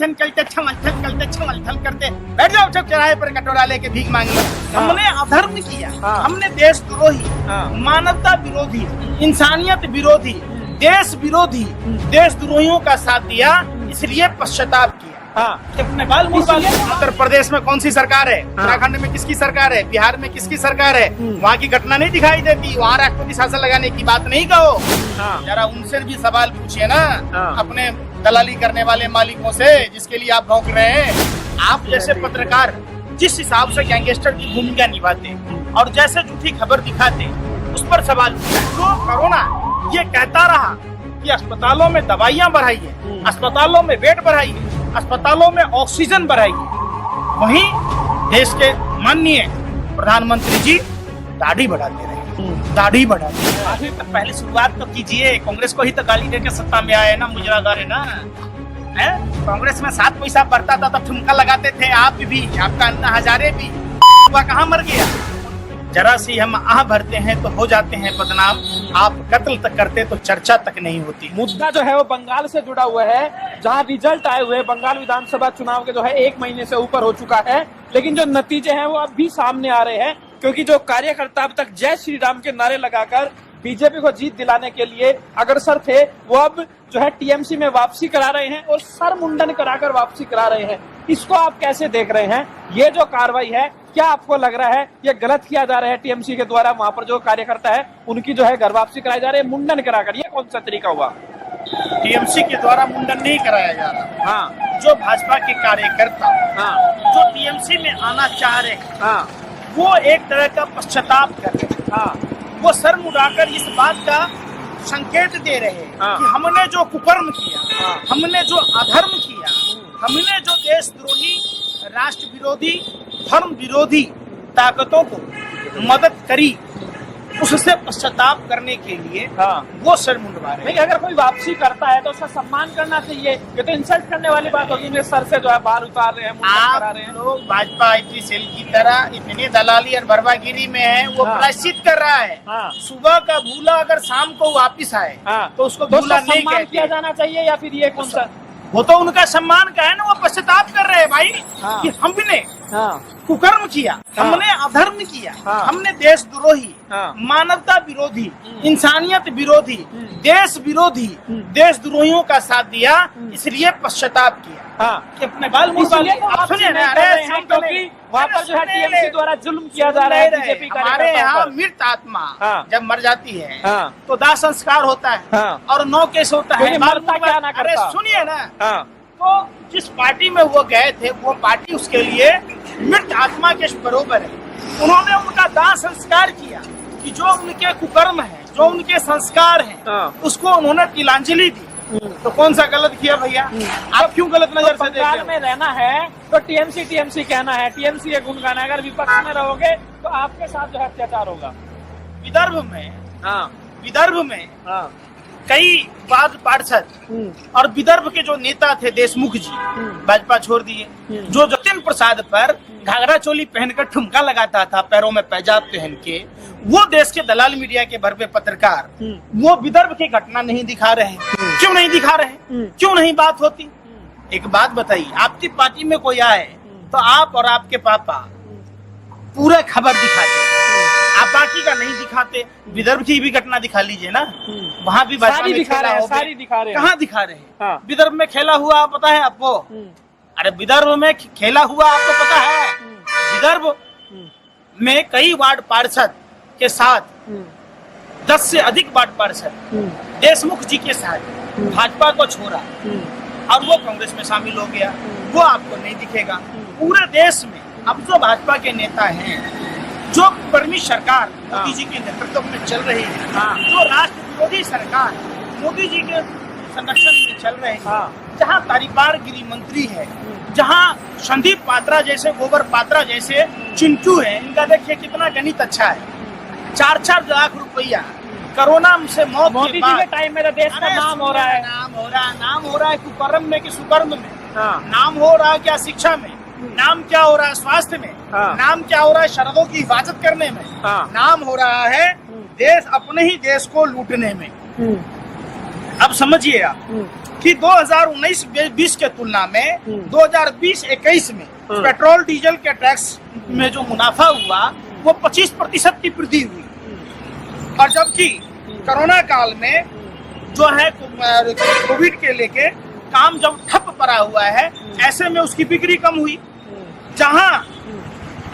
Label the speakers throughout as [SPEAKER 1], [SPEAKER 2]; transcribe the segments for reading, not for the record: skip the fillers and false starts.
[SPEAKER 1] चलते छमल करते बैठ जाओ चुप चौराहे पर कटोरा लेके भीख मांगी। हमने अधर्म किया, हमने देशद्रोही, मानवता विरोधी, इंसानियत विरोधी, देश विरोधी, देशद्रोहियों का साथ दिया, इसलिए पश्चाताप किया। अपने बाल उत्तर प्रदेश में कौन सी सरकार है, उत्तराखंड में किसकी सरकार है, बिहार में किसकी सरकार है, वहाँ की घटना नहीं दिखाई देती, वहाँ राष्ट्रपति शासन लगाने की बात नहीं कहो। जरा उनसे भी सवाल पूछिए ना, अपने दलाली करने वाले मालिकों से, जिसके लिए आप भौंक रहे हैं। आप जैसे पत्रकार जिस हिसाब से गैंगस्टर की भूमिका निभाते और जैसे झूठी खबर दिखाते, उस पर सवाल जो कोरोना ये कहता रहा कि अस्पतालों में दवाइयां बढ़ाइए, अस्पतालों में बेड बढ़ाइए, अस्पतालों में ऑक्सीजन बढ़ाइए, वहीं देश के माननीय प्रधानमंत्री जी दाढ़ी बढ़ाते रहे, दाढ़ी बढ़ाते रहे। तो पहले शुरुआत तो कीजिए, कांग्रेस को ही तो गाली देकर सत्ता में आए ना, मुजरागार है ना। कांग्रेस में 7 पैसा बढ़ता था तब ठुमका लगाते थे, आप भी, आपका अन्ना हजारे भी, कहाँ मर गया। जरा सी हम आह भरते हैं तो हो जाते हैं बदनाम, आप कत्ल तक करते तो चर्चा तक नहीं होती।
[SPEAKER 2] मुद्दा जो है वो बंगाल से जुड़ा हुआ है, जहां रिजल्ट आए हुए बंगाल विधानसभा चुनाव के जो है 1 महीने से ऊपर हो चुका है, लेकिन जो नतीजे हैं वो अब भी सामने आ रहे हैं, क्योंकि जो कार्यकर्ता अब तक जय श्री राम के नारे लगाकर बीजेपी को जीत दिलाने के लिए अग्रसर थे, वो अब जो है टीएमसी में वापसी करा रहे हैं और सर मुंडन कराकर वापसी करा रहे हैं। इसको आप कैसे देख रहे हैं? ये जो कार्रवाई है, क्या आपको लग रहा है ये गलत किया जा रहा है टीएमसी के द्वारा? वहां पर जो कार्यकर्ता है उनकी जो है घर वापसी कराई जा रही है मुंडन कराकर, ये कौन सा तरीका हुआ?
[SPEAKER 1] टीएमसी के द्वारा मुंडन नहीं कराया जा रहा। जो भाजपा के कार्यकर्ता जो टीएमसी में आना चाह रहे हैं, वो एक तरह का पश्चाताप कर रहे हैं, वो सर मुड़ाकर इस बात का संकेत दे रहे हैं कि हमने जो कुकर्म किया, हमने जो अधर्म किया, हमने जो देशद्रोही, राष्ट्र विरोधी, धर्म विरोधी ताकतों को मदद करी, उससे पश्चाताप करने के लिए वो सर मुंडवा रहे हैं।
[SPEAKER 2] अगर कोई वापसी करता है तो उसका सम्मान करना चाहिए, ये तो इंसल्ट करने वाली बात होगी। मेरे सर से जो है बाल उतार रहे हैं, मुंडन करा रहे हैं।
[SPEAKER 1] लोग भाजपा आईटी सेल की तरह इतनी दलाली और बर्बागिरी में है, वो प्रायश्चित कर रहा है। सुबह का भूला अगर शाम को वापिस आए तो उसको भूला नहीं कहते।
[SPEAKER 2] किया जाना चाहिए या फिर ये कौन सा?
[SPEAKER 1] वो तो उनका सम्मान का है ना, वो पश्चाताप कर रहे हैं भाई कि हमने कुकर्म किया, हमने अधर्म किया, हमने देशद्रोही, मानवता विरोधी, इंसानियत विरोधी, देश विरोधी, देशद्रोहियों का साथ दिया, इसलिए पश्चाताप किया। अपने बाल
[SPEAKER 2] सुनिए ना, क्योंकि वहाँ पर जो है टीएमसी द्वारा जुल्म किया जा रहा है बीजेपी का।
[SPEAKER 1] हमारे यहाँ मृत आत्मा जब मर जाती है तो दाह संस्कार होता है और 9 केस होता है। अरे सुनिए ना, तो जिस पार्टी में वो गए थे, वो पार्टी उसके लिए मृत आत्मा के बरोबर है। उन्होंने उनका दाह संस्कार किया कि जो उनके कुकर्म है, जो उनके संस्कार हैं, उसको उन्होंने तिलांजलि दी। तो कौन सा गलत किया भैया? आप क्यों गलत नजर से देखते हैं?
[SPEAKER 2] में रहना है तो टीएमसी कहना है, टीएमसी ये गुण गाना है। अगर विपक्ष में रहोगे तो आपके साथ जो है अत्याचार होगा।
[SPEAKER 1] विदर्भ में कई पार्षद और विदर्भ के जो नेता थे, देशमुख जी भाजपा छोड़ दिए, जो जतिन प्रसाद पर घाघरा चोली पहनकर ठुमका लगाता था, पैरों में पैजाब पहन के, वो देश के दलाल मीडिया के भरवे पत्रकार वो विदर्भ की घटना नहीं दिखा रहे हैं। क्यों नहीं दिखा रहे हैं? क्यों नहीं बात होती? एक बात बताइए, आपकी पार्टी में कोई आए तो आप और आपके पापा पूरा खबर दिखाते, आप बाकी का नहीं दिखाते। विदर्भ की भी घटना दिखा लीजिए ना, वहाँ भी
[SPEAKER 2] सारी दिखा रहे हैं।
[SPEAKER 1] कहाँ दिखा रहे हैं? विदर्भ में खेला हुआ पता है आपको? अरे विदर्भ में खेला हुआ आपको पता है? विदर्भ में कई वार्ड पार्षद के साथ 10 से अधिक वार्ड पार्षद देशमुख जी के साथ भाजपा को छोड़ा और वो कांग्रेस में शामिल हो गया, वो आपको नहीं दिखेगा। पूरे देश में अब जो भाजपा के नेता हैं, जो कर्मी सरकार मोदी जी के नेतृत्व में चल रही है, जो राष्ट्र विरोधी सरकार मोदी जी के संरक्षण में चल रहे हैं, जहाँ तारिपार गिरी मंत्री है, जहाँ संदीप पात्रा जैसे, गोबर पात्रा जैसे चिंटू है, इनका देखिए कितना गणित अच्छा है। 4-4 लाख रुपया कोरोना से मौत
[SPEAKER 2] मोदी जी के टाइम में देश का नाम हो रहा है,
[SPEAKER 1] नाम हो रहा है कुकर्म में कि सुकर्म में, नाम हो रहा है क्या शिक्षा में, नाम क्या हो रहा है स्वास्थ्य में, नाम क्या हो रहा है शरदों की हिफाजत करने में, नाम हो रहा है देश अपने ही देश को लूटने में। अब समझिए आप, कि 2019-20 के तुलना में 2020-21 में पेट्रोल डीजल के टैक्स में जो मुनाफा हुआ वो 25% की वृद्धि हुई, और जबकि कोरोना काल में जो है कोविड के लेके काम जब ठप पड़ा हुआ है, ऐसे में उसकी बिक्री कम हुई। जहां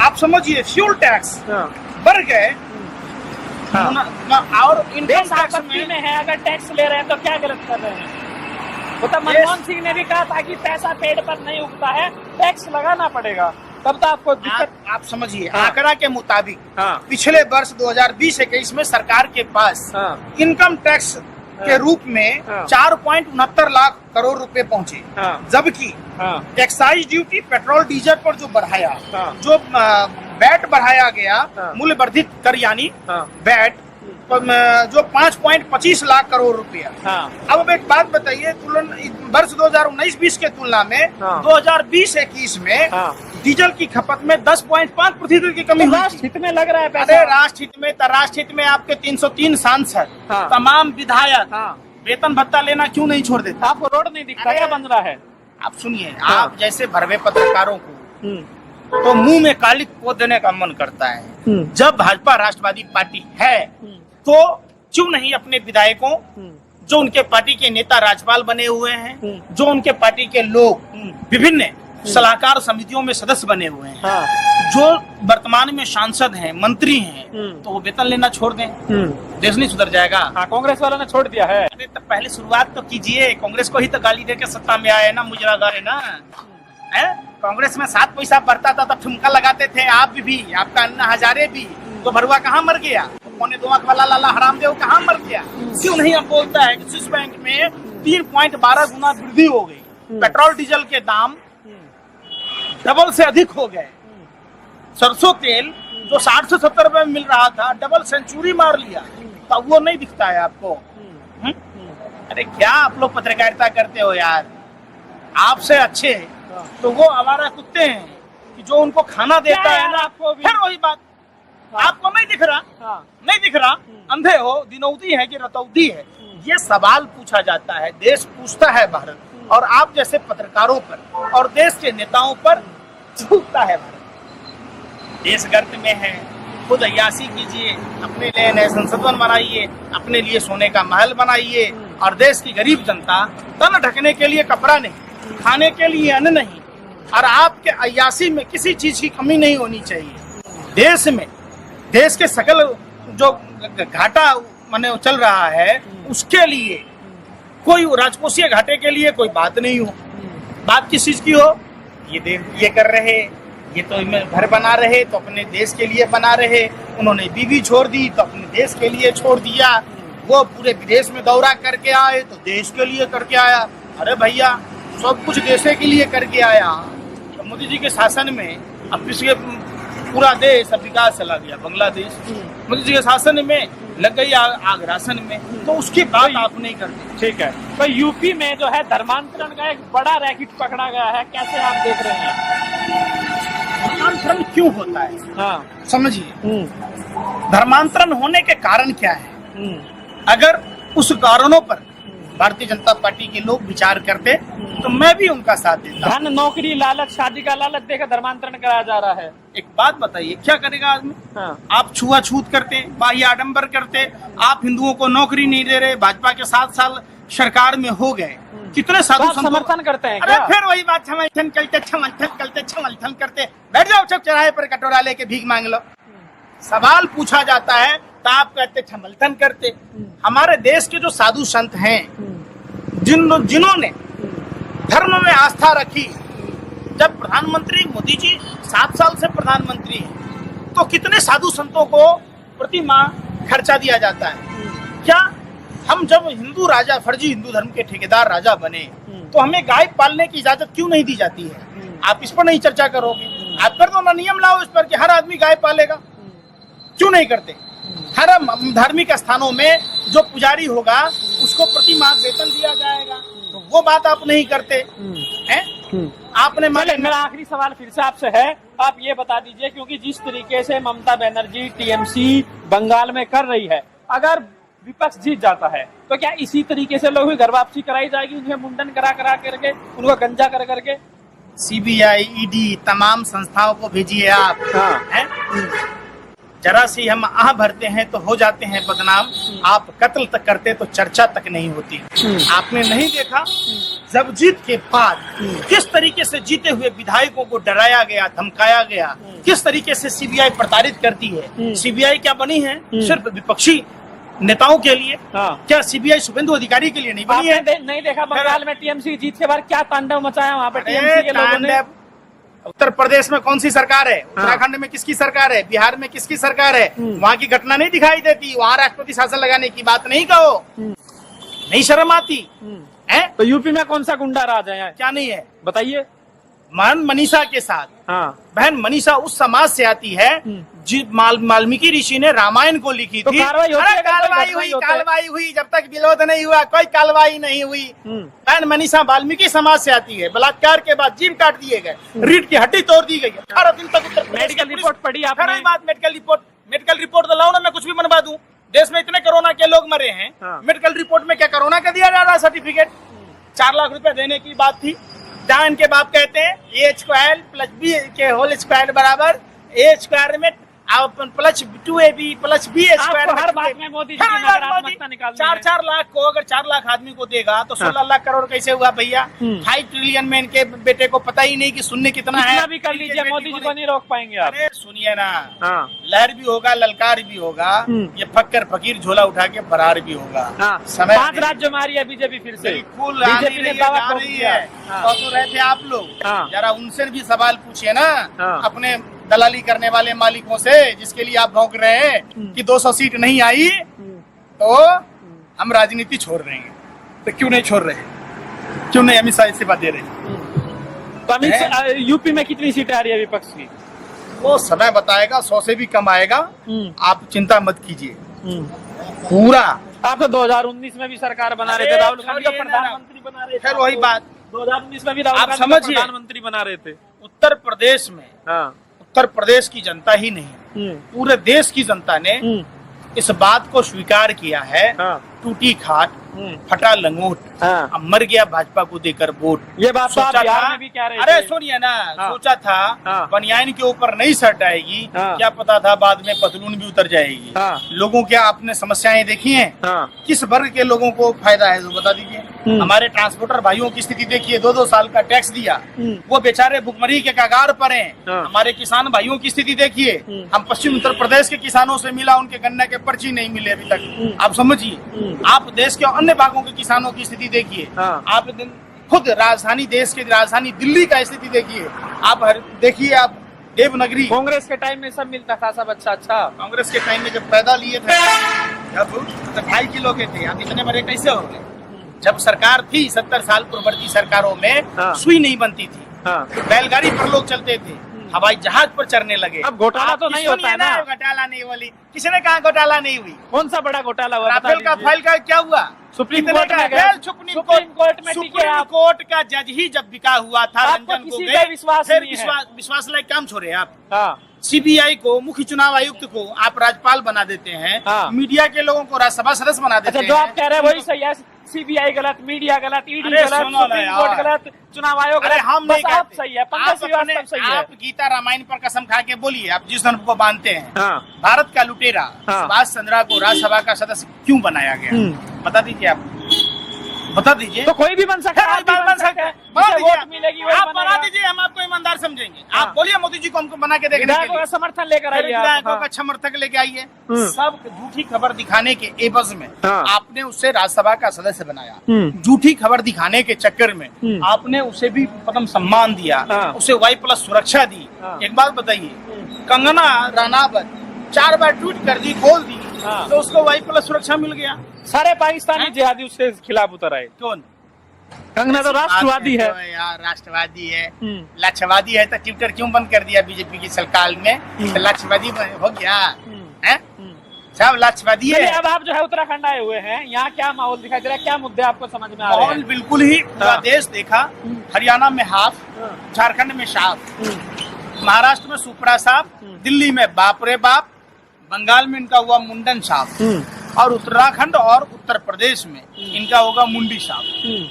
[SPEAKER 1] आप समझिए फ्यूल टैक्स बढ़ गए और इनकम टैक्स
[SPEAKER 2] में है, अगर टैक्स ले रहे हैं तो क्या गलत कर रहे हैं? वो तो मनमोहन सिंह ने भी कहा था कि पैसा पेड़ पर नहीं उगता है, टैक्स लगाना पड़ेगा, तब तो आपको दिक्कत।
[SPEAKER 1] आप समझिए आंकड़ा के मुताबिक पिछले वर्ष 2020-21 में सरकार के पास इनकम टैक्स के रूप में 4.69 लाख करोड़ रुपए पहुंचे, जबकि एक्साइज ड्यूटी पेट्रोल डीजल पर जो बढ़ाया, जो वैट बढ़ाया गया, मूल्य वर्धित कर यानी वैट, जो 5.25 लाख करोड़ रुपया। अब एक बात बताइए, वर्ष 2019-20 के तुलना में 2020-21 में डीजल की खपत में 10.5% की कमी हुई।
[SPEAKER 2] राष्ट्र हित में लग रहा है पैसा।
[SPEAKER 1] अरे राष्ट्र हित में आपके 303 सांसद, तमाम विधायक वेतन भत्ता लेना क्यों नहीं छोड़ देते?
[SPEAKER 2] आपको रोड नहीं दिखता क्या बन रहा है?
[SPEAKER 1] आप सुनिए, आप जैसे भरवे पत्रकारों को तो मुंह में काली पोत देने का मन करता है। जब भाजपा राष्ट्रवादी पार्टी है तो क्यों नहीं अपने विधायकों, जो उनके पार्टी के नेता राज्यपाल बने हुए हैं, जो उनके पार्टी के लोग विभिन्न सलाहकार समितियों में सदस्य बने हुए हैं, जो वर्तमान में सांसद हैं, मंत्री हैं, तो वो वेतन लेना छोड़ दें, देश नहीं सुधर जाएगा।
[SPEAKER 2] कांग्रेस वालों ने छोड़ दिया है।
[SPEAKER 1] अरे तो पहले शुरुआत तो कीजिए, कांग्रेस को ही तो गाली देके सत्ता में आए ना, मुजरादार है ना। कांग्रेस में 7 पैसा बढ़ता था तब ठुमका लगाते थे, आप भी आपका अन्ना हजारे भी, तो भरुआ कहाँ मर गया? 2.25 लाख वाला लाला हरामदेव कहाँ मर गया? क्यों नहीं अब बोलता है कि स्विस बैंक में 3.12 गुना वृद्धि हो गई, पेट्रोल डीजल के दाम डबल से अधिक हो गए, सरसों तेल जो 60 से 70 रुपए में मिल रहा था डबल सेंचुरी मार लिया, तो वो नहीं दिखता है आपको? अरे क्या आप लोग पत्रकारिता करते हो यार? आपसे अच्छे तो वो आवारा कुत्ते हैं कि जो उनको खाना देता है ना।
[SPEAKER 2] आपको
[SPEAKER 1] फिर वही बात, आपको नहीं दिख रहा? नहीं दिख रहा? अंधे हो? दिनौती है कि रतौती है? ये सवाल पूछा जाता है, देश पूछता है भारत, और आप जैसे पत्रकारों पर और देश के नेताओं पर झूठता है भारत। देश गर्त में है, खुद अय्याशी कीजिए, अपने लिए नए संसद भवन बनाइए, अपने लिए सोने का महल बनाइए, और देश की गरीब जनता तन ढकने के लिए कपड़ा नहीं, खाने के लिए अन्न नहीं, और आपके अय्याशी में किसी चीज की कमी नहीं होनी चाहिए। देश में देश के सकल जो घाटा माने चल रहा है, उसके लिए कोई राजकोषीय घाटे के लिए कोई बात नहीं हो। बात किस चीज की हो? ये कर रहे, ये तो घर बना रहे तो अपने देश के लिए बना रहे, उन्होंने बीवी छोड़ दी तो अपने देश के लिए छोड़ दिया, वो पूरे विदेश में दौरा करके आए तो देश के लिए करके आया। अरे भैया, सब कुछ देश के लिए करके आया। तो मोदी जी के शासन में अब पिछले पूरा देश अब विकास चला गया, बांग्लादेश मोदी जी के शासन में लग गई आग राशन में, तो उसकी बात आप नहीं करते।
[SPEAKER 2] ठीक है, तो यूपी में जो है धर्मांतरण का एक बड़ा रैकेट पकड़ा गया है, कैसे आप देख रहे हैं?
[SPEAKER 1] धर्मांतरण क्यों होता है? समझिए, धर्मांतरण होने के कारण क्या है? अगर उस कारणों पर भारतीय जनता पार्टी के लोग विचार करते तो मैं भी उनका साथ देता।
[SPEAKER 2] धन, नौकरी, लालच, शादी का लालच देकर धर्मांतरण कराया जा रहा है।
[SPEAKER 1] एक बात बताइए, क्या करेगा आदमी? आप छुआछूत करते, बाह्य आडंबर करते, आप हिंदुओं को नौकरी नहीं दे रहे, भाजपा के 7 साल सरकार में हो गए, कितने साधु
[SPEAKER 2] समर्थन करते हैं?
[SPEAKER 1] अरे फिर वही बात, छमलथन करते, बैठ जाओ चौक चौराहे पर कटोरा लेके भीख मांग लो। सवाल पूछा जाता है तो आप कहते छमलथन करते। हमारे देश के जो साधु संत हैं, जिन्होंने धर्म में आस्था रखी, जब प्रधानमंत्री मोदी जी 7 साल से प्रधानमंत्री हैं, तो कितने साधु संतों को प्रति माह खर्चा दिया जाता है? क्या हम जब हिंदू राजा, फर्जी हिंदू धर्म के ठेकेदार राजा बने, तो हमें गाय पालने की इजाजत क्यों नहीं दी जाती है? आप इस पर नहीं चर्चा करोगे? आप कर दो ना, नियम लाओ इस पर कि हर आदमी गाय पालेगा। क्यों नहीं करते? हर धार्मिक स्थानों में जो पुजारी होगा उसको प्रति माह वेतन दिया जाएगा, तो वो बात आप नहीं करते हैं? आपने
[SPEAKER 2] मेरा आखिरी सवाल फिर से आपसे है, आप ये बता दीजिए, क्योंकि जिस तरीके से ममता बनर्जी टीएमसी बंगाल में कर रही है, अगर विपक्ष जीत जाता है। तो क्या इसी तरीके से लोगों की घर वापसी कराई जाएगी, उन्हें मुंडन करा करा करके, उनको गंजा कर करके?
[SPEAKER 1] सीबीआई, ईडी तमाम संस्थाओं को भेजिए आप। हैं? जरा सी हम आह भरते हैं तो हो जाते हैं बदनाम, आप कत्ल तक करते तो चर्चा तक नहीं होती। आपने नहीं देखा जब जीत के बाद किस तरीके से जीते हुए विधायकों को डराया गया, धमकाया गया, किस तरीके से सीबीआई प्रताड़ित करती है। सीबीआई क्या बनी है? सिर्फ विपक्षी नेताओं के लिए। क्या सीबीआई शुभेंदु अधिकारी के लिए नहीं बनी है?
[SPEAKER 2] नहीं देखा बंगाल में टीएमसी जीत के बाद क्या तांडव मचाया वहाँ पे टीएमसी के लोगों ने?
[SPEAKER 1] उत्तर प्रदेश में कौन सी सरकार है? उत्तराखंड में किसकी सरकार है? बिहार में किसकी सरकार है? वहाँ की घटना नहीं दिखाई देती? वहाँ राष्ट्रपति शासन लगाने की बात नहीं कहो? नहीं शर्म आती है?
[SPEAKER 2] तो यूपी में कौन सा गुंडा राज है?
[SPEAKER 1] क्या नहीं है
[SPEAKER 2] बताइए।
[SPEAKER 1] मान मनीषा के साथ, बहन मनीषा उस समाज से आती है वाल्मीकि ऋषि ने रामायण को लिखी थी। कार्रवाई हुई जब तक विरोध नहीं हुआ, कोई कार्रवाई नहीं हुई। बहन मनीषा वाल्मीकि समाज से आती है, बलात्कार के बाद जीभ काट दिए गए, रीढ़ की हड्डी तोड़ दी गई। 18 दिन तक
[SPEAKER 2] मेडिकल रिपोर्ट पढ़ी आपने?
[SPEAKER 1] मेडिकल रिपोर्ट तो लाओ ना, मैं कुछ भी बनवा दूं। देश में इतने कोरोना के लोग मरे हैं, मेडिकल रिपोर्ट में क्या कोरोना का दिया जा रहा है सर्टिफिकेट? 4 लाख रुपए देने की बात थी, जहाँ इनके बाप कहते हैं A² + B के होल स्क्वायर बराबर A² में प्लस 2AB + B²।
[SPEAKER 2] हर बात में मोदी जी की नकारात्मकता निकालनी है।
[SPEAKER 1] 4 लाख को अगर 4 लाख आदमी को देगा तो 16 लाख करोड़ कैसे हुआ भैया? 5 ट्रिलियन में इनके बेटे को पता ही नहीं कि शून्य कितना है।
[SPEAKER 2] भी कर लीजिए, मोदी जी को नहीं रोक पाएंगे आप।
[SPEAKER 1] अरे सुनिए ना, लहर भी होगा, ललकार भी होगा, ये फक्कर फकीर झोला उठा के फरार भी होगा। समय
[SPEAKER 2] 5 राज्य में आ रही है बीजेपी फिर से।
[SPEAKER 1] बिल्कुल बीजेपी ने दावा कर दिया है। तो रहे थे आप लोग, जरा उनसे भी सवाल पूछिए ना, अपने दलाली करने वाले मालिकों से, जिसके लिए आप भौंक रहे हैं कि 200 सीट नहीं आई तो हम राजनीति छोड़ रहे हैं। तो क्यों नहीं छोड़ रहे? क्यों नहीं अमित शाह इस्तीफा दे रहे?
[SPEAKER 2] तो अमित शाह यूपी में कितनी सीटें आ रही है विपक्ष की?
[SPEAKER 1] वो समय बताएगा, 100 से भी कम आएगा, आप चिंता मत कीजिए। पूरा
[SPEAKER 2] आप तो 2019 में भी सरकार बना रहे थे, राहुल गांधी को प्रधानमंत्री बना रहे थे।
[SPEAKER 1] फिर वही बात,
[SPEAKER 2] 2019 में भी राहुल गांधी को प्रधानमंत्री बना रहे थे।
[SPEAKER 1] उत्तर प्रदेश में, उत्तर प्रदेश की जनता ही नहीं, पूरे देश की जनता ने इस बात को स्वीकार किया है। टूटी खाट, फटा लंगोट, अब मर गया भाजपा को देकर वोट।
[SPEAKER 2] ये बात सोचा बिहार में भी कह रहे थे।
[SPEAKER 1] अरे सुनिए ना, सोचा था बनियान के ऊपर नहीं शर्ट आएगी, क्या पता था बाद में पतलून भी उतर जाएगी। लोगों क्या आपने समस्याएं देखी हैं? किस वर्ग के लोगों को फायदा है तो बता दीजिए। हमारे ट्रांसपोर्टर भाइयों की स्थिति देखिए, 2-2 साल का टैक्स दिया, वो बेचारे भुखमरी के कगार पर हैं। हमारे किसान भाइयों की स्थिति देखिए, हम पश्चिम उत्तर प्रदेश के किसानों से मिला, उनके गन्ने के पर्ची नहीं मिले अभी तक। आप समझिए, आप देश के अन्य भागों के किसानों की स्थिति देखिए, आप खुद राजधानी, देश की राजधानी दिल्ली का स्थिति देखिए, आप देखिए, आप देवनगरी।
[SPEAKER 2] कांग्रेस के टाइम में सब मिलता था, सब अच्छा।
[SPEAKER 1] कांग्रेस के टाइम में जब पैदा लिए थे, जब 2.5 किलो के थे, आप इतने बड़े कैसे हो गए? जब सरकार थी 70 साल पूर्ववर्ती सरकारों में सुई नहीं बनती थी, बैलगाड़ी पर लोग चलते थे, हवाई जहाज पर चढ़ने लगे।
[SPEAKER 2] अब घोटाला तो नहीं होता है ना?
[SPEAKER 1] घोटाला नहीं वाली, किसी ने कहा घोटाला नहीं हुई?
[SPEAKER 2] कौन सा बड़ा घोटाला हुआ?
[SPEAKER 1] राफेल का फाइल का क्या हुआ?
[SPEAKER 2] सुप्रीम कोर्ट में
[SPEAKER 1] सुप्रीम कोर्ट का जज ही जब बिका हुआ था, रंजन गोगोई, विश्वास लायक काम छोड़े आप। सीबीआई को, मुख्य चुनाव आयुक्त को आप राज्यपाल बना देते हैं, मीडिया के लोगों को राज्यसभा सदस्य बना देते हैं।
[SPEAKER 2] जो आप कह रहे हैं वही सही है। सीबीआई गलत, मीडिया गलत, ईडी गलत, सुप्रीम कोर्ट गलत, चुनाव आयोग गलत,
[SPEAKER 1] हम नहीं कहते।
[SPEAKER 2] सही है, पंकज श्रीवास्तव सही है।
[SPEAKER 1] आप गीता रामायण पर कसम खा के बोलिए, आप जिस धर्म को मानते हैं, भारत का लुटेरा सुभाष चंद्र को राज्यसभा का सदस्य क्यों बनाया गया? बता दीजिए, आप बता दीजिए।
[SPEAKER 2] तो कोई भी बन सकता है,
[SPEAKER 1] बन सकता है,
[SPEAKER 2] वोट मिलेगी,
[SPEAKER 1] आप बना दीजिए, हम आपको ईमानदार समझेंगे। आप बोलिए मोदी जी को हमको बना के देखने के लिए
[SPEAKER 2] समर्थन लेकर आइए,
[SPEAKER 1] विधायकों का समर्थक लेके आइए। सब झूठी खबर दिखाने के एवज में आपने उसे राज्यसभा का सदस्य बनाया, झूठी खबर दिखाने के चक्कर में आपने उसे भी पद्म सम्मान दिया, उसे Y+ सुरक्षा दी। एक बात बताइए, कंगना रनावत 4 बार ट्वीट कर दी, खोल दी, तो उसको Y+ सुरक्षा मिल गया।
[SPEAKER 2] सारे पाकिस्तानी जिहादी उसके खिलाफ उतर आए।
[SPEAKER 1] कौन?
[SPEAKER 2] कंगना तो राष्ट्रवादी है
[SPEAKER 1] यार, राष्ट्रवादी है, लक्ष्यवादी है, तो ट्विटर क्यों बंद कर दिया बीजेपी की सरकार में? तो लक्ष्यवादी हो गया है, सब लक्ष्यवादी है।
[SPEAKER 2] अब आप जो है उत्तराखंड आए हुए हैं, यहाँ क्या माहौल दिखाई दे रहा है? क्या मुद्दे आपको समझ में आ रहे हैं?
[SPEAKER 1] माहौल बिल्कुल ही पूरा देश देखा। हरियाणा में हाफ, झारखंड में साफ, महाराष्ट्र में सुपड़ा साफ, दिल्ली में बाप रे बाप, बंगाल में इनका हुआ मुंडन साफ। और उत्तराखंड और उत्तर प्रदेश में इनका होगा मुंडी साहब,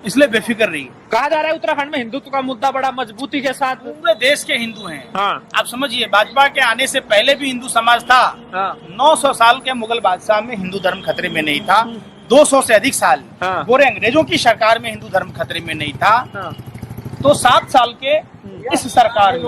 [SPEAKER 1] इसलिए बेफिक्र रहिए।
[SPEAKER 2] कहा जा रहा है उत्तराखंड में हिंदुत्व का मुद्दा बड़ा मजबूती के साथ,
[SPEAKER 1] पूरे देश के हिंदू हैं।
[SPEAKER 2] हाँ।
[SPEAKER 1] आप समझिए, भाजपा के आने से पहले भी हिंदू समाज था।
[SPEAKER 2] हाँ।
[SPEAKER 1] 900 साल के मुगल बादशाह में हिंदू धर्म खतरे में नहीं था। 200 से अधिक साल
[SPEAKER 2] हाँ।
[SPEAKER 1] गोरे अंग्रेजों की सरकार में हिंदू धर्म खतरे में नहीं था।
[SPEAKER 2] हाँ।
[SPEAKER 1] तो 7 साल के इस सरकार में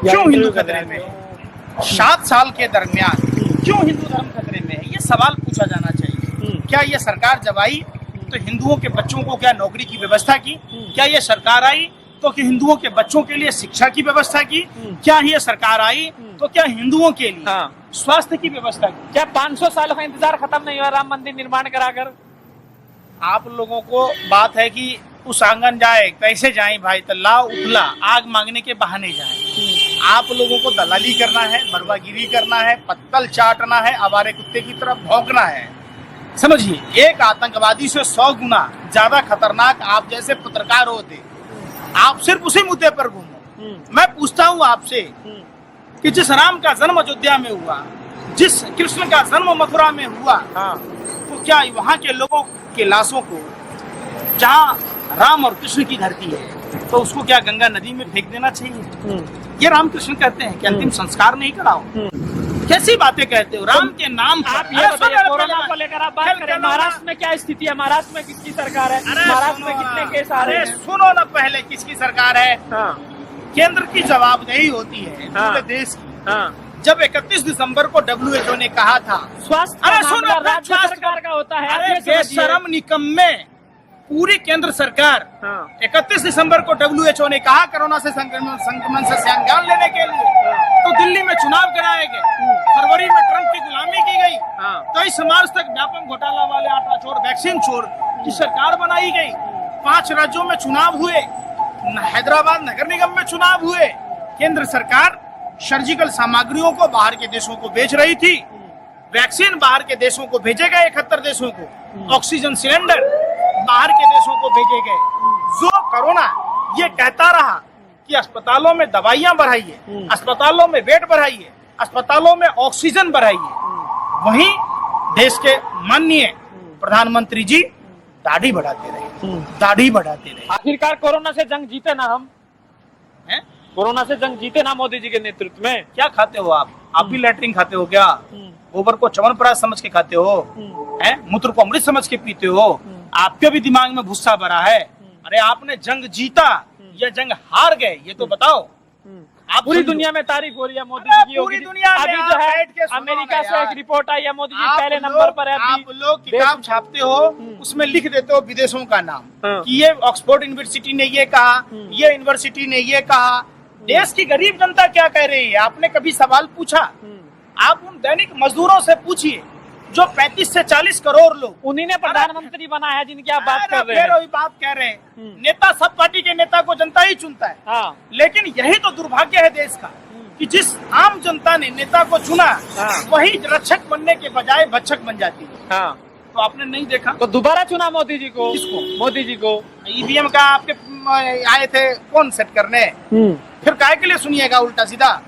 [SPEAKER 1] क्यों हिंदू खतरे में है? 7 साल के दरमियान क्यों हिंदू धर्म खतरे में है? ये सवाल पूछा जाना चाहिए। क्या ये सरकार जब आई तो हिंदुओं के बच्चों को क्या नौकरी की व्यवस्था की? क्या ये सरकार आई तो कि हिंदुओं के बच्चों के लिए शिक्षा की व्यवस्था की? क्या ये सरकार आई तो क्या हिंदुओं के लिए स्वास्थ्य की व्यवस्था की?
[SPEAKER 2] क्या 500 सालों का इंतजार खत्म नहीं हुआ राम मंदिर निर्माण कराकर?
[SPEAKER 1] आप लोगों को बात है कि उस आंगन जाए, कैसे जाए भाई? तल्ला उपला आग मांगने के बहाने जाए। आप लोगों को दलाली करना है, बरवागिरी करना है, पत्तल चाटना है, आवारे कुत्ते की तरफ भौंकना है। समझिए, एक आतंकवादी से 100 गुना ज्यादा खतरनाक आप जैसे पत्रकार होते। आप सिर्फ उसी मुद्दे पर घूमो। मैं पूछता हूँ आपसे कि जिस राम का जन्म अयोध्या में हुआ, जिस कृष्ण का जन्म मथुरा में हुआ, तो क्या वहाँ के लोगों के लाशों को, जहाँ राम और कृष्ण की धरती है, तो उसको क्या गंगा नदी में फेंक देना चाहिए? ये रामकृष्ण कहते हैं कि अंतिम संस्कार नहीं कराओ? कैसी बातें कहते हो राम के नाम पर?
[SPEAKER 2] आप ये बताइए, कोरोना को लेकर आप बात करें, महाराष्ट्र में क्या स्थिति है? महाराष्ट्र में किसकी सरकार है? महाराष्ट्र में कितने केस आ रहे हैं?
[SPEAKER 1] सुनो ना, पहले किसकी सरकार है? केंद्र की जवाबदेही होती है पूरे देश की। जब 31 दिसंबर को WHO ने कहा था
[SPEAKER 2] स्वास्थ्य राज्य सरकार का होता है।
[SPEAKER 1] अरे बेशरम निकम्मे, पूरी केंद्र सरकार 31 दिसंबर को WHO ने कहा कोरोना से संक्रमण से संज्ञान लेने के लिए, तो दिल्ली में चुनाव कराए गए। फरवरी में ट्रंप की गुलामी की गई। तो इस मार्च तक व्यापक घोटाला वाले, आटा चोर, वैक्सीन चोर की सरकार बनाई गई। 5 राज्यों में चुनाव हुए, हैदराबाद नगर निगम में चुनाव हुए। केंद्र सरकार सर्जिकल सामग्रियों को बाहर के देशों को बेच रही थी। वैक्सीन बाहर के देशों को भेजे गए, 71 देशों को। ऑक्सीजन सिलेंडर बाहर के देशों को भेजे गए। जो कोरोना ये कहता रहा कि अस्पतालों में दवाइयां बढ़ाइए, अस्पतालों में बेड बढ़ाइए, अस्पतालों में ऑक्सीजन बढ़ाइए, वहीं देश के माननीय प्रधानमंत्री जी दाढ़ी बढ़ाते रहे, दाढ़ी बढ़ाते रहे।
[SPEAKER 2] आखिरकार कोरोना से जंग जीते ना हम? कोरोना से जंग जीते ना मोदी जी के नेतृत्व में?
[SPEAKER 1] क्या खाते हो आप भी लैट्रिन खाते हो क्या? गोबर को च्यवनप्राश समझ के खाते हो? मूत्र को अमृत समझ के पीते हो? आपके भी दिमाग में भुस्सा भरा है? अरे आपने जंग जीता या जंग हार गए, ये तो बताओ।
[SPEAKER 2] आप पूरी दुनिया में तारीफ हो रही है मोदी जी की।
[SPEAKER 1] पूरी दुनिया में
[SPEAKER 2] अभी जो है अमेरिका से एक रिपोर्ट आई है, मोदी जी पहले नंबर पर है।
[SPEAKER 1] आप लोग किताब छापते हो, उसमें लिख देते हो विदेशों का नाम कि ये ऑक्सफोर्ड यूनिवर्सिटी ने ये कहा, ये यूनिवर्सिटी ने ये कहा। देश की गरीब जनता क्या कह रही है? आपने कभी सवाल पूछा? आप उन दैनिक मजदूरों से पूछिए जो 35 से 40 करोड़ लोग,
[SPEAKER 2] उन्हीं ने प्रधानमंत्री बनाया है जिनकी आप बात कर रहे हैं।
[SPEAKER 1] वही बात कह रहे हैं। नेता, सब पार्टी के नेता को जनता ही चुनता है। लेकिन यही तो दुर्भाग्य है देश का कि जिस आम जनता ने नेता को चुना, वही रक्षक बनने के बजाय भक्षक बन जाती है। तो आपने नहीं देखा?
[SPEAKER 2] तो दोबारा चुना मोदी जी को।
[SPEAKER 1] किसको?
[SPEAKER 2] मोदी जी को।
[SPEAKER 1] ईवीएम का आपके आए थे कौन सेट करने? फिर काय के लिए सुनिएगा उल्टा सीधा?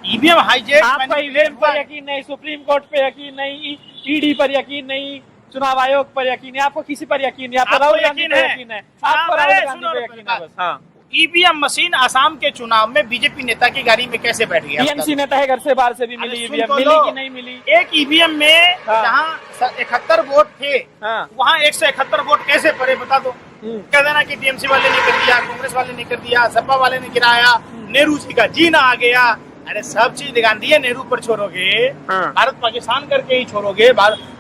[SPEAKER 1] EVM hijack.
[SPEAKER 2] आपका ईवीएम पर यकीन नहीं, सुप्रीम कोर्ट पे यकीन नहीं, ईडी पर यकीन नहीं, चुनाव आयोग पर यकीन है, आपको किसी पर यकीन नहीं? आपको राहुल गांधी पर यकीन है? आपको राहुल गांधी पर यकीन है बस।
[SPEAKER 1] ईवीएम मशीन आसाम के चुनाव में बीजेपी नेता की गाड़ी में कैसे बैठ गया?
[SPEAKER 2] टीएमसी नेता है, घर से बाहर से भी मिली ईवीएम, मिली कि नहीं मिली?
[SPEAKER 1] एक ईवीएम में जहाँ 71 वोट थे, वहाँ 171 वोट कैसे पड़े बता दो? कह देना कि टीएमसी वाले ने कर दिया, कांग्रेस वाले ने कर दिया, सपा वाले ने गिराया, नेहरू जी का जीना आ गया। अरे सब चीज गांधी नेहरू पर छोड़ोगे, भारत पाकिस्तान करके ही छोड़ोगे,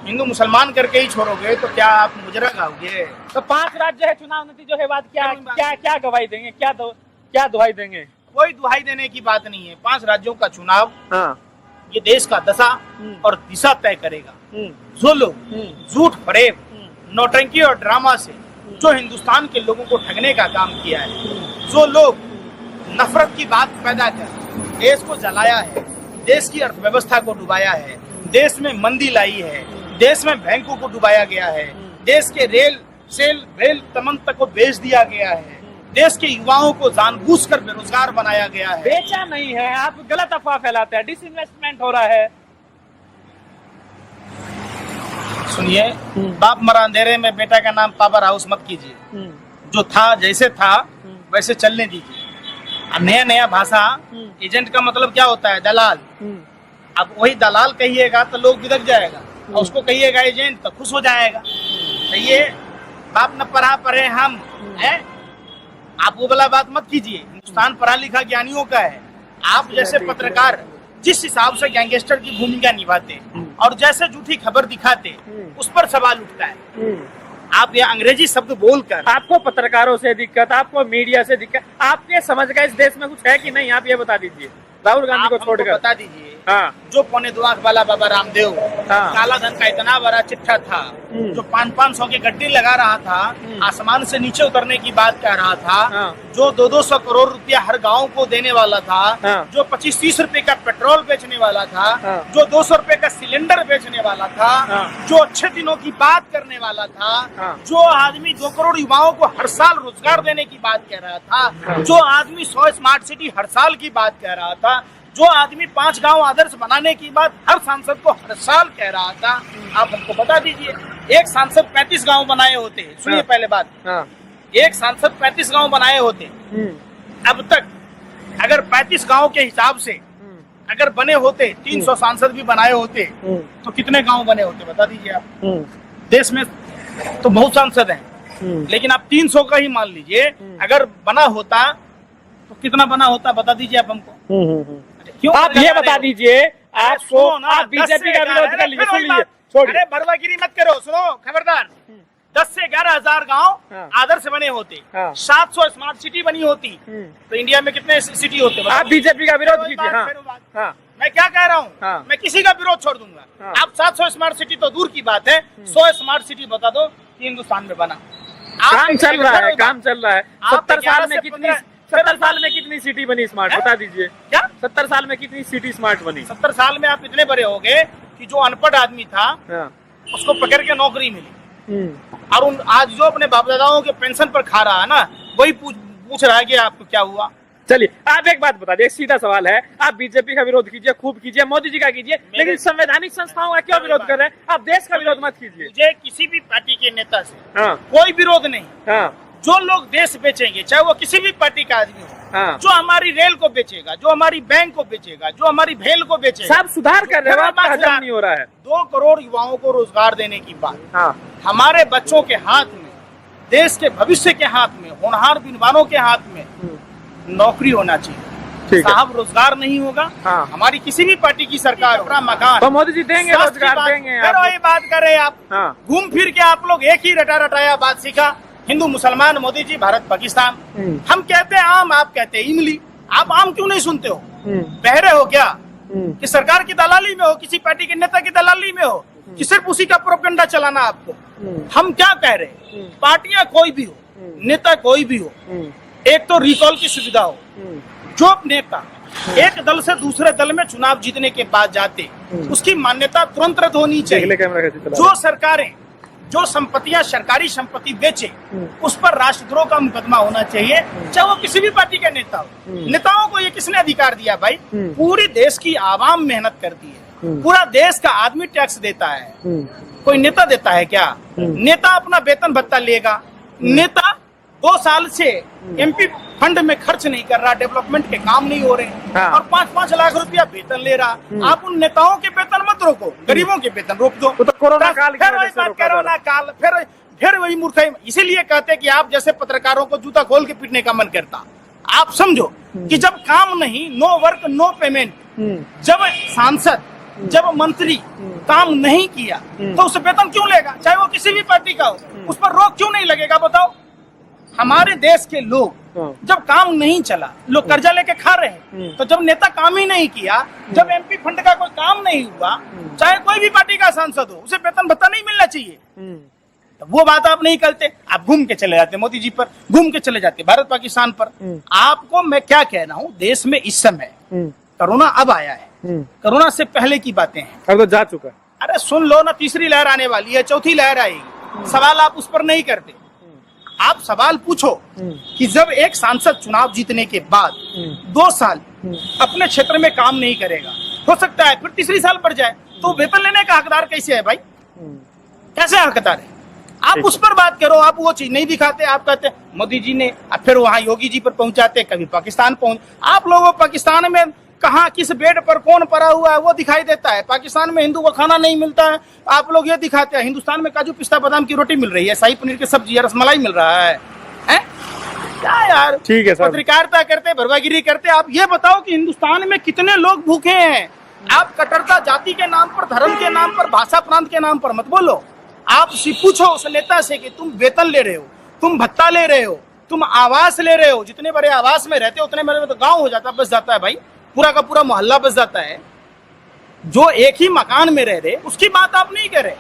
[SPEAKER 1] हिंदू मुसलमान करके ही छोड़ोगे, तो क्या आप मुजरा गाओगे?
[SPEAKER 2] तो 5 राज्य है, चुनाव नतीजों के बाद क्या गवाही देंगे? क्या दुहाई देंगे?
[SPEAKER 1] कोई दुहाई देने की बात नहीं है। 5 राज्यों का चुनाव ये देश का दशा और दिशा तय करेगा। जो लोग झूठ, फरेब, नौटंकी और ड्रामा से जो हिंदुस्तान के लोगों को ठगने का काम किया है, जो लोग नफरत की बात पैदा कर देश को जलाया है, देश की अर्थव्यवस्था को डुबाया है, देश में मंदी लाई है, देश में बैंकों को डुबाया गया है, देश के रेल तमन तक को बेच दिया गया है, देश के युवाओं को जानबूझकर बेरोजगार बनाया गया है।
[SPEAKER 2] बेचा नहीं है, आप गलत अफवाह फैलाते हैं। डिसइन्वेस्टमेंट हो रहा है।
[SPEAKER 1] सुनिए, बाप मरा अंधेरे में, बेटा का नाम पावर हाउस मत कीजिए। जो था जैसे था वैसे चलने दीजिए। नया नया भाषा, एजेंट का मतलब क्या होता है? दलाल। अब वही दलाल कहिएगा तो लोग बिदक जाएगा, और उसको कहिएगा एजेंट तो खुश हो जाएगा। तो ये बाप न पढ़ा पढ़े हम है, आप वो वाला बात मत कीजिए। हिंदुस्तान पढ़ा लिखा ज्ञानियों का है। आप जैसे पत्रकार जिस हिसाब से गैंगस्टर की भूमिका निभाते और जैसे झूठी खबर दिखाते, उस पर सवाल उठता है। आप ये अंग्रेजी शब्द बोलकर,
[SPEAKER 2] आपको पत्रकारों से दिक्कत, आपको मीडिया से दिक्कत, आपके समझ का इस देश में कुछ है कि नहीं? आप ये बता दीजिए, राहुल गांधी को छोड़कर
[SPEAKER 1] बता दीजिए।
[SPEAKER 2] हाँ।
[SPEAKER 1] जो 2.25 लाख वाला बाबा रामदेव,
[SPEAKER 2] हाँ।
[SPEAKER 1] काला धन का इतना बड़ा चिट्ठा था, जो 500-500 के गड्डी लगा रहा था, आसमान से नीचे उतरने की बात कह रहा था,
[SPEAKER 2] हाँ। जो
[SPEAKER 1] 200-200 करोड़ रुपया हर गांव को देने वाला था,
[SPEAKER 2] हाँ।
[SPEAKER 1] जो 25-30 रुपए का पेट्रोल बेचने वाला था,
[SPEAKER 2] हाँ।
[SPEAKER 1] जो 200 रुपए का सिलेंडर बेचने वाला था,
[SPEAKER 2] हाँ।
[SPEAKER 1] जो अच्छे दिनों की बात करने वाला था,
[SPEAKER 2] हाँ।
[SPEAKER 1] जो आदमी 2 करोड़ युवाओं को हर साल रोजगार देने की बात कह रहा था, जो आदमी 100 स्मार्ट सिटी हर साल की बात कह रहा था, जो आदमी 5 गांव आदर्श बनाने की बात हर सांसद को हर साल कह रहा था, आप हमको बता दीजिए। एक सांसद 35 गांव बनाए होते। सुनिए,
[SPEAKER 2] हाँ।
[SPEAKER 1] पहले बात,
[SPEAKER 2] हाँ।
[SPEAKER 1] एक सांसद 35 गांव बनाए होते। अब तक अगर 35 गांव के हिसाब से अगर बने होते, 300 सांसद भी बनाए होते, तो कितने गांव बने होते बता दीजिए आप। देश में तो बहुत सांसद हैं, लेकिन आप 300 का ही मान लीजिए, अगर बना होता तो कितना बना होता बता दीजिए आप हमको। क्यों
[SPEAKER 2] आप ये बता दीजिए, आपको आप बीजेपी का विरोध कर लीजिए, सुन लीजिए, छोड़िए।
[SPEAKER 1] अरे बरवागिरी मत करो, सुनो खबरदार। 10 से 11 हजार गाँव
[SPEAKER 2] हाँ।
[SPEAKER 1] आदर्श बने होते,
[SPEAKER 2] हाँ।
[SPEAKER 1] 700 स्मार्ट सिटी बनी होती, तो इंडिया में कितने सिटी होते?
[SPEAKER 2] आप बीजेपी का विरोध कीजिए। हाँ। हाँ।
[SPEAKER 1] मैं क्या कह रहा हूँ,
[SPEAKER 2] हाँ।
[SPEAKER 1] मैं किसी का विरोध छोड़ दूंगा।
[SPEAKER 2] हाँ।
[SPEAKER 1] आप 700 स्मार्ट सिटी तो दूर की बात है, 100 स्मार्ट सिटी बता दो कि हिंदुस्तान में बना।
[SPEAKER 2] काम चल रहा है, काम चल रहा है। 70 साल में कितनी
[SPEAKER 1] 15
[SPEAKER 2] 70 साल में कितनी सिटी बनी स्मार्ट, बता दीजिए।
[SPEAKER 1] क्या
[SPEAKER 2] 70 साल में कितनी सिटी स्मार्ट बनी?
[SPEAKER 1] 70 साल में आप इतने बड़े हो गए कि जो अनपढ़ आदमी था
[SPEAKER 2] हाँ।
[SPEAKER 1] उसको पकड़ के नौकरी मिली, और आज जो अपने बाप दादाओं के पेंशन पर खा रहा है ना, वही पूछ रहा है कि आपको क्या हुआ।
[SPEAKER 2] चलिए, आप एक बात बता दीजिए, एक सीधा सवाल है। आप बीजेपी का विरोध कीजिए, खूब कीजिए, मोदी जी का कीजिए, लेकिन संवैधानिक संस्थाओं का क्यों विरोध कर रहे हैं? आप देश का विरोध मत कीजिए।
[SPEAKER 1] मुझे किसी भी पार्टी के नेता से
[SPEAKER 2] हाँ।
[SPEAKER 1] कोई विरोध नहीं।
[SPEAKER 2] हाँ।
[SPEAKER 1] जो लोग देश बेचेंगे, चाहे वो किसी भी पार्टी का आदमी हो,
[SPEAKER 2] हाँ।
[SPEAKER 1] जो हमारी रेल को बेचेगा, जो हमारी बैंक को बेचेगा, जो हमारी भेल को बेचेगा,
[SPEAKER 2] सब सुधार कर रहे हो, आपका हजम नहीं हो रहा है।
[SPEAKER 1] 2 करोड़ युवाओं को रोजगार देने की बात,
[SPEAKER 2] हाँ।
[SPEAKER 1] हमारे बच्चों के हाथ में, देश के भविष्य के हाथ में, होनहार विद्वानों के हाथ में नौकरी होना चाहिए। साहब रोजगार नहीं होगा,
[SPEAKER 2] हाँ।
[SPEAKER 1] हमारी किसी भी पार्टी की सरकार अपना मकान,
[SPEAKER 2] तो मोदी जी देंगे, रोजगार देंगे।
[SPEAKER 1] फिर वही बात कर रहे हैं आप।
[SPEAKER 2] हाँ।
[SPEAKER 1] घूम फिर के आप लोग एक ही रटाया बात सीखा, हिंदू मुसलमान, मोदी जी, भारत पाकिस्तान। हम कहते हैं आम, आप कहते हैं इमली। आप आम क्यों नहीं सुनते हो? बहरे हो क्या कि सरकार की दलाली में हो, किसी पार्टी के नेता की दलाली में हो, कि सिर्फ उसी का प्रोपेगेंडा चलाना आपको? हम क्या कह रहे हैं, पार्टियां कोई भी हो, नेता कोई भी हो, एक तो रिकॉल की सुविधा हो। जो नेता एक दल से दूसरे दल में चुनाव जीतने के बाद जाते, उसकी मान्यता तुरंत रद्द होनी चाहिए। जो सरकारें जो संपत्तियां सरकारी संपत्ति बेचे, उस पर राष्ट्रद्रोह का मुकदमा होना चाहिए, चाहे वो किसी भी पार्टी का नेता हो। नेताओं को ये किसने अधिकार दिया भाई? पूरी देश की आवाम मेहनत करती है, पूरा देश का आदमी टैक्स देता है, कोई नेता देता है क्या? नेता अपना वेतन भत्ता लेगा। नेता 2 साल से एमपी फंड में खर्च नहीं कर रहा, डेवलपमेंट के काम नहीं हो रहे,
[SPEAKER 2] हाँ।
[SPEAKER 1] और 5-5 लाख रुपया वेतन ले रहा। आप उन नेताओं के वेतन मत रोको, गरीबों के वेतन रोक दो।
[SPEAKER 2] तो कोरोना काल की वजह से रोका
[SPEAKER 1] कोरोना काल, फिर वही मूर्खाई। इसीलिए कहते कि आप जैसे पत्रकारों को जूता खोल के पीटने का मन करता। आप समझो कि जब काम नहीं, नो वर्क नो पेमेंट, जब सांसद, जब मंत्री काम नहीं किया, तो उसे वेतन क्यों लेगा? चाहे वो किसी भी पार्टी का हो, उस पर रोक क्यों नहीं लगेगा बताओ? हमारे देश के लोग जब काम नहीं चला, लोग कर्जा लेके खा रहे हैं, तो जब नेता काम ही नहीं किया, जब एमपी फंड का कोई काम नहीं हुआ, चाहे कोई भी पार्टी का सांसद हो, उसे वेतन भत्ता नहीं मिलना चाहिए। तो वो बात आप नहीं करते, आप घूम के चले जाते मोदी जी पर, घूम के चले जाते भारत पाकिस्तान पर। आपको मैं क्या कह रहा हूँ, देश में इस समय कोरोना अब आया है, कोरोना से पहले की बातें हैं,
[SPEAKER 2] अब तो जा चुका।
[SPEAKER 1] अरे सुन लो ना, तीसरी लहर आने वाली है, चौथी लहर आएगी। सवाल आप उस पर नहीं करते। आप सवाल पूछो कि जब एक सांसद चुनाव जीतने के बाद 2 साल अपने क्षेत्र में काम नहीं करेगा, हो सकता है फिर तीसरी साल पर जाए, तो वेतन लेने का हकदार कैसे है भाई? कैसे हरकत है? आप उस पर बात करो, आप वो चीज नहीं दिखाते, आप कहते मोदी जी ने, फिर वहां योगी जी पर पहुंचाते, कभी पाकिस्तान पहुंच। आप लोगों पाकिस्तान में कहाँ किस बेड पर कौन पड़ा हुआ है वो दिखाई देता है। पाकिस्तान में हिंदू को खाना नहीं मिलता है, आप लोग ये दिखाते हैं। हिंदुस्तान में काजू पिस्ता बादाम की रोटी मिल रही है, शाही पनीर की सब्जी, रसमलाई मिल रहा है? क्या यार,
[SPEAKER 2] ठीक है सर,
[SPEAKER 1] पत्रकारिता करते, भरवागिरी करते। आप ये बताओ कि हिंदुस्तान में कितने लोग भूखे हैं? आप कट्टरता जाति के नाम पर, धर्म के नाम पर, भाषा प्रांत के नाम पर मत बोलो। आप पूछो उस नेता से कि तुम वेतन ले रहे हो, तुम भत्ता ले रहे हो, तुम आवास ले रहे हो, जितने बड़े आवास में रहते हो उतने बड़े तो गांव हो जाता, बस जाता है भाई, पूरा का पूरा मोहल्ला बस जाता है। जो एक ही मकान में रह रहे उसकी बात आप नहीं कर रहे।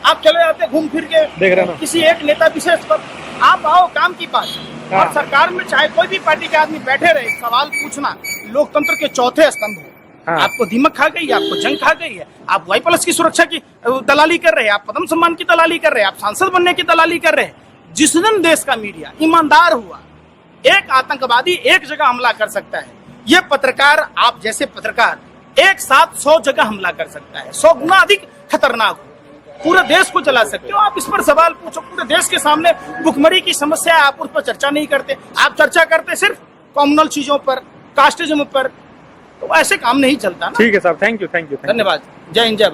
[SPEAKER 1] आप चले जाते घूम फिर के
[SPEAKER 2] देख रहे ना
[SPEAKER 1] किसी एक नेता विशेष पर। आप आओ काम की बात। और सरकार में चाहे कोई भी पार्टी के आदमी बैठे रहे, सवाल पूछना लोकतंत्र के चौथे स्तंभ हो। आपको दीमक खा गई है, आपको जंग खा गई है, आप वाई प्लस की सुरक्षा की दलाली कर रहे हैं, आप पद्म सम्मान की दलाली कर रहे हैं, आप सांसद बनने की दलाली कर रहे हैं। जिस दिन देश का मीडिया ईमानदार हुआ, एक आतंकवादी एक जगह हमला कर सकता है, ये पत्रकार, आप जैसे पत्रकार एक साथ 100 जगह हमला कर सकता है, 100 गुना अधिक खतरनाक हो, पूरे देश को जला सकते हो। आप इस पर सवाल पूछो, पूरे देश के सामने भुखमरी की समस्या है, आप उस पर चर्चा नहीं करते। आप चर्चा करते सिर्फ कॉम्युनल चीजों पर, कास्टिज्म पर, तो ऐसे काम नहीं चलता ना।
[SPEAKER 2] ठीक है साहब, थैंक यू,
[SPEAKER 1] धन्यवाद। जय हिंद, जय भारत।